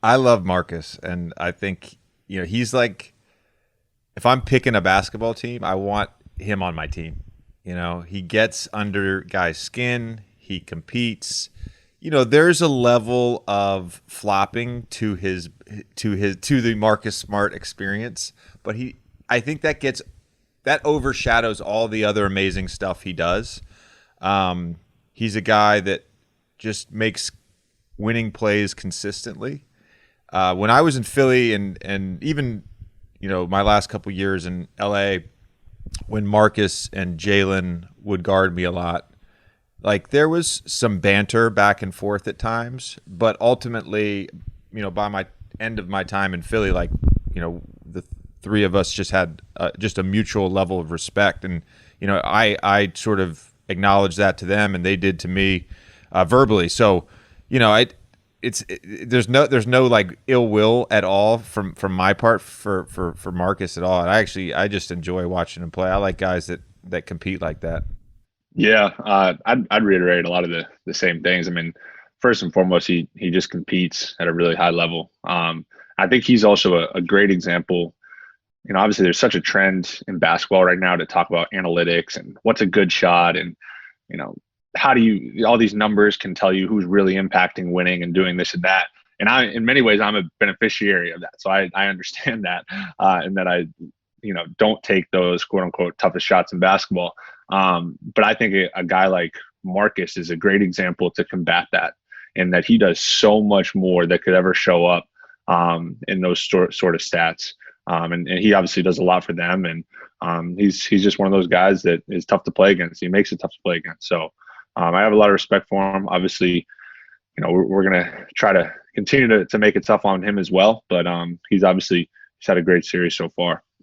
I love Marcus, and I think he's like, if I'm picking a basketball team, I want him on my team. He gets under guys' skin. He competes. There's a level of flopping to the Marcus Smart experience, but I think that overshadows all the other amazing stuff he does. He's a guy that just makes winning plays consistently. When I was in Philly and even my last couple years in LA, when Marcus and Jalen would guard me a lot, like there was some banter back and forth at times, but ultimately, by my end of my time in Philly, like the three of us just had just a mutual level of respect, and I sort of acknowledged that to them, and they did to me verbally. So I there's no like ill will at all from my part for Marcus at all. And I just enjoy watching him play. I like guys that compete like that. Yeah, I'd reiterate a lot of the same things. I mean, first and foremost, he just competes at a really high level. I think he's also a great example. Obviously, there's such a trend in basketball right now to talk about analytics and what's a good shot, and you know how do you all these numbers can tell you who's really impacting winning and doing this and that. And in many ways, I'm a beneficiary of that, so I understand that, and that I don't take those quote unquote toughest shots in basketball. But I think a guy like Marcus is a great example to combat that, and that he does so much more that could ever show up in those sort of stats. And he obviously does a lot for them, and he's just one of those guys that is tough to play against. He makes it tough to play against. So I have a lot of respect for him. Obviously, we're gonna try to continue to make it tough on him as well. But he's had a great series so far.